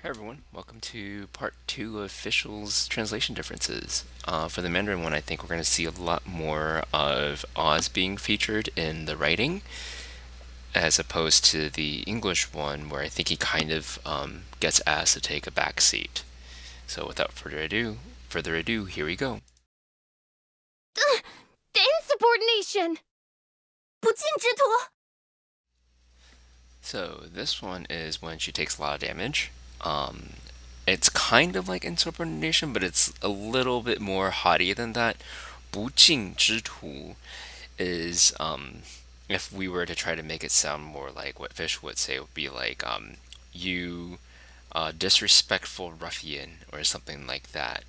Hey everyone, welcome to part two of Fischl's translation differences. For the Mandarin one, I think we're going to see a lot more of Oz being featured in the writing, as opposed to the English one, where I think he kind of gets asked to take a back seat. So without further ado, here we go. The insubordination! 不进之徒! So this one is when she takes a lot of damage. It's kind of like Insubordination, but it's a little bit more haughty than that. 不敬之徒 is if we were to try to make it sound more like what Fish would say, it would be like you disrespectful ruffian or something like that.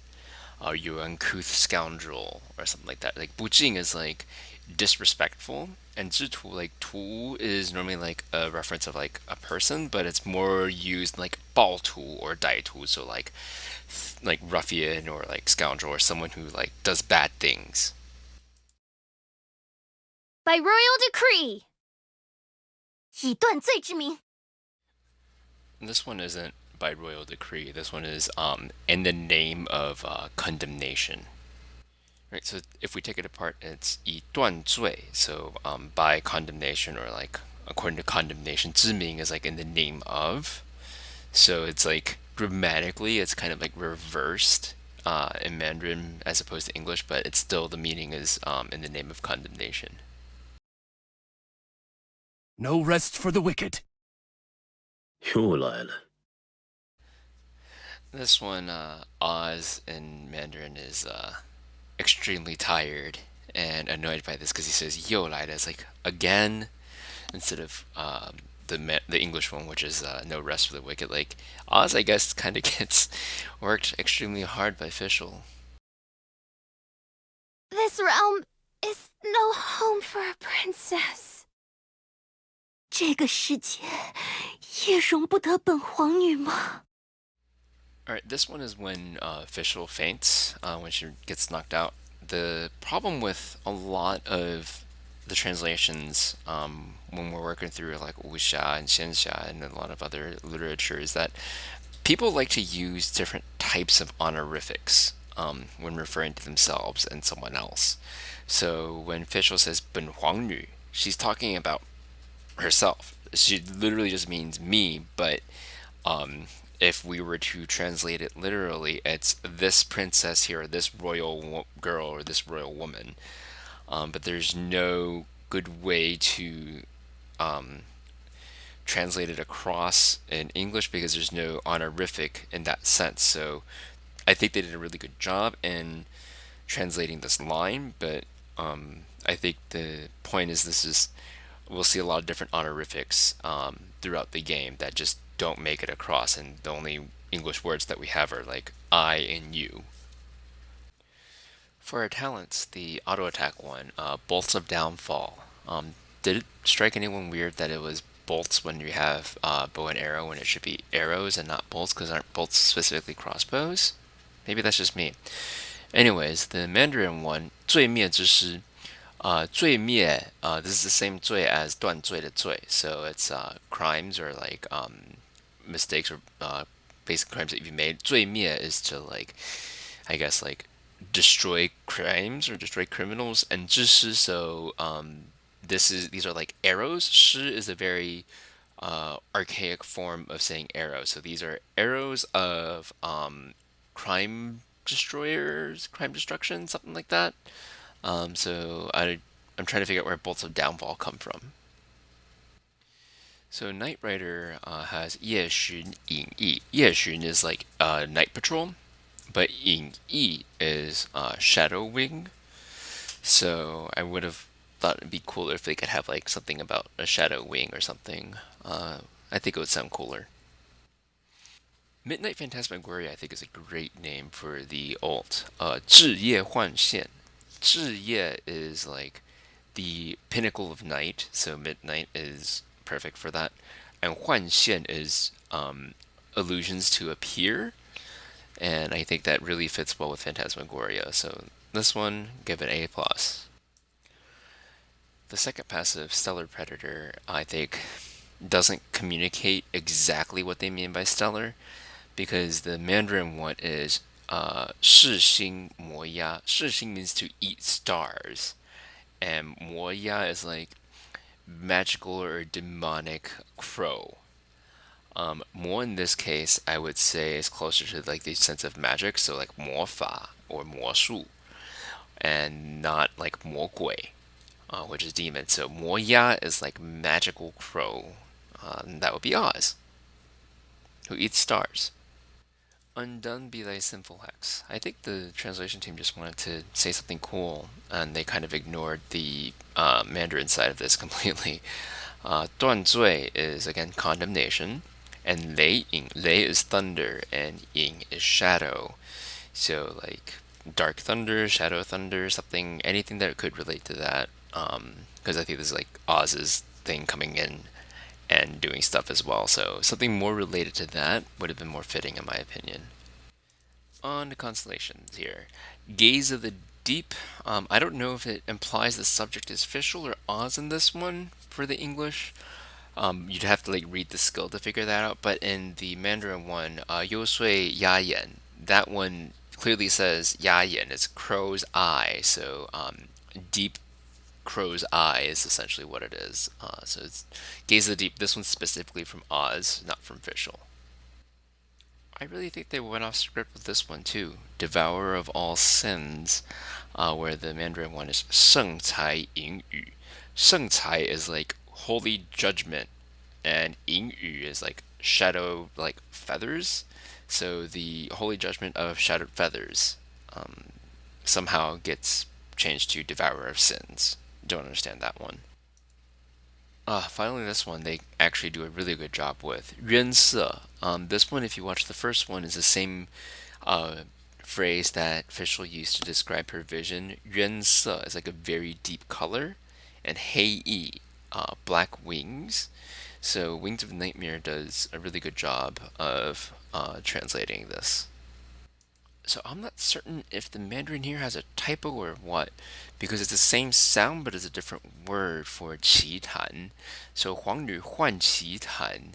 You uncouth scoundrel or something like that. Like 不敬 is like disrespectful, and 知途 like 途 is normally like a reference of like a person, but it's more used like 暴徒 or 歹徒, so like ruffian or like scoundrel or someone who like does bad things. By royal decree! 以断罪之名. This one isn't by royal decree. This one is in the name of condemnation. Right, so if we take it apart, it's 以断罪, so by condemnation or like according to condemnation, 之名 is like in the name of. So it's like grammatically, it's kind of like reversed in Mandarin as opposed to English, but it's still the meaning is in the name of condemnation. No rest for the wicked. 又来了。 This one, Oz in Mandarin is extremely tired and annoyed by this because he says "yo lai," it's like again instead of the English one, which is no rest for the wicked. Like Oz, I guess, kind of gets worked extremely hard by Fischl. This realm is no home for a princess. 这个世界也容不得本皇女吗? All right, this one is when Fischl faints when she gets knocked out. The problem with a lot of the translations when we're working through like wuxia and xianxia and a lot of other literature is that people like to use different types of honorifics when referring to themselves and someone else. So when Fischl says 本皇女, she's talking about herself. She literally just means me, but if we were to translate it literally, it's this princess here, this royal girl, or this royal woman. But there's no good way to translate it across in English because there's no honorific in that sense. So I think they did a really good job in translating this line, but I think the point is we'll see a lot of different honorifics throughout the game that just don't make it across, and the only English words that we have are like I and you. For our talents, the auto attack one, bolts of downfall. Did it strike anyone weird that it was bolts when you have bow and arrow when it should be arrows and not bolts because aren't bolts specifically crossbows? Maybe that's just me. Anyways, the Mandarin one, 罪灭之师, 罪灭, this is the same 罪 as 断罪的罪, so it's crimes or like mistakes or basic crimes that you've made. 罪灭 is to like, I guess like destroy crimes or destroy criminals, and 知识, so these are like arrows. 师 is a very archaic form of saying arrow, so these are arrows of crime destroyers, crime destruction, something like that. I'm trying to figure out where bolts of downfall come from. So Knight Rider has 夜巡 隐逸. 夜巡 is like night patrol, but 隐逸 is shadow wing. So I would have thought it'd be cooler if they could have like something about a shadow wing or something. I think it would sound cooler. Midnight Phantasmagoria, I think, is a great name for the ult. 日夜换线. 日夜 is like the pinnacle of night, so midnight is perfect for that. And 换线 is illusions to appear, and I think that really fits well with Phantasmagoria. So this one, give it A plus. The second passive, Stellar Predator, I think doesn't communicate exactly what they mean by stellar, because the Mandarin one is 世星磨牙. 世星 means to eat stars, and 磨牙 is like magical or demonic crow. More in this case, I would say is closer to like the sense of magic, so like 魔法 or 魔术, and not like 魔鬼, which is demon. So 磨牙 is like magical crow, and that would be Oz, who eats stars. Undone be thy sinful hex. I think the translation team just wanted to say something cool, and they kind of ignored the Mandarin side of this completely. 断罪 is again condemnation, and 雷影, 雷 is thunder, and 影 is shadow. So like dark thunder, shadow thunder, something, anything that could relate to that. Because I think this is like Oz's thing coming in and doing stuff as well. So something more related to that would have been more fitting, in my opinion. On to constellations here. Gaze of the deep. I don't know if it implies the subject is Fischl or Oz in this one for the English. You'd have to like read the skill to figure that out. But in the Mandarin one, Yo Sui Ya Yan, that one clearly says Ya Yan. It's crow's eye. So deep crow's eye is essentially what it is. So it's gaze of the deep. This one's specifically from Oz, not from Fischl. I really think they went off script with this one too. Devourer of all sins, where the Mandarin one is 圣才隐语. 圣才 is like holy judgment, and 隐语 is like shadow, like feathers. So the holy judgment of shadowed feathers somehow gets changed to devourer of sins. Don't understand that one. Finally, this one they actually do a really good job with. 渊色. This one, if you watch the first one, is the same uh, phrase that Fischl used to describe her vision. 渊色 is like a very deep color, and 黑翼, black wings. So Wings of Nightmare does a really good job of translating this. So I'm not certain if the Mandarin here has a typo or what, because it's the same sound but it's a different word for 奇谭. So 皇女换奇谭.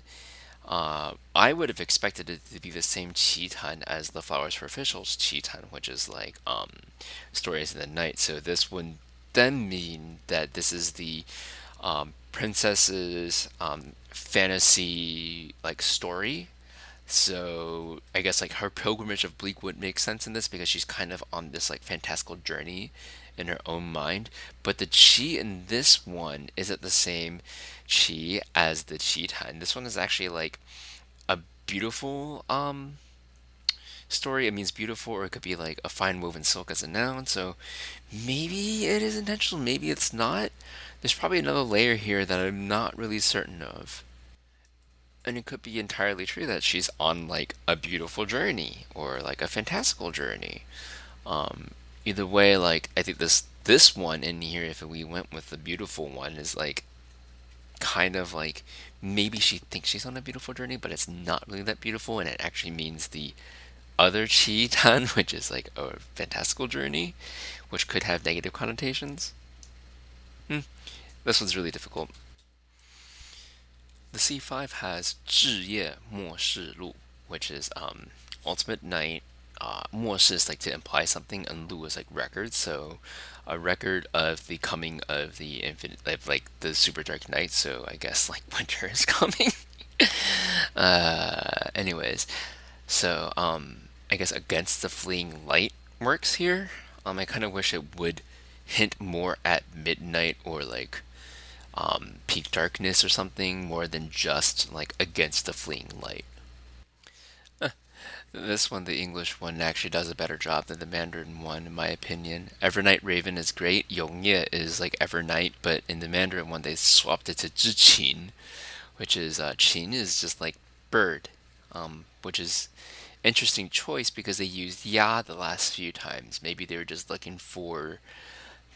I would have expected it to be the same 奇谭 as the Flowers for Officials 奇谭, which is like stories in the night. So this would then mean that this is the princess's fantasy like story. So I guess like her pilgrimage of Bleak would make sense in this because she's kind of on this like fantastical journey in her own mind. But the chi in this one isn't the same chi as the chi tan. This one is actually like a beautiful story. It means beautiful, or it could be like a fine woven silk as a noun. So maybe it is intentional, maybe it's not. There's probably another layer here that I'm not really certain of. And it could be entirely true that she's on like a beautiful journey or like a fantastical journey. Um, Either way, like I think this one in here, if we went with the beautiful one, is like kind of like maybe she thinks she's on a beautiful journey, but it's not really that beautiful, and it actually means the other chi tan, which is like a fantastical journey, which could have negative connotations. This one's really difficult. The C5 has 至夜末世录, which is ultimate night. 末世 is like to imply something, and lu is like record. So a record of the coming of the infinite, of like the super dark night. So I guess like winter is coming. Anyways, so I guess against the fleeing light works here. I kind of wish it would hint more at midnight or like peak darkness or something more than just like against the fleeing light. This one, the English one, actually does a better job than the Mandarin one, in my opinion. Evernight Raven is great. Yongye is like Evernight, but in the Mandarin one, they swapped it to Zhiqin, which is Qin is just like bird, which is interesting choice because they used Ya the last few times. Maybe they were just looking for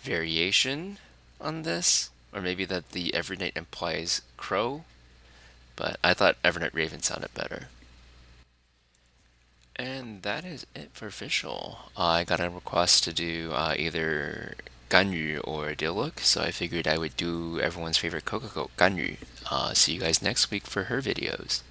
variation on this, or maybe that the Evernight implies crow, but I thought Evernight Raven sounded better. And that is it for official. I got a request to do either Ganyu or Diluc, so I figured I would do everyone's favorite Kokoko, Ganyu. See you guys next week for her videos.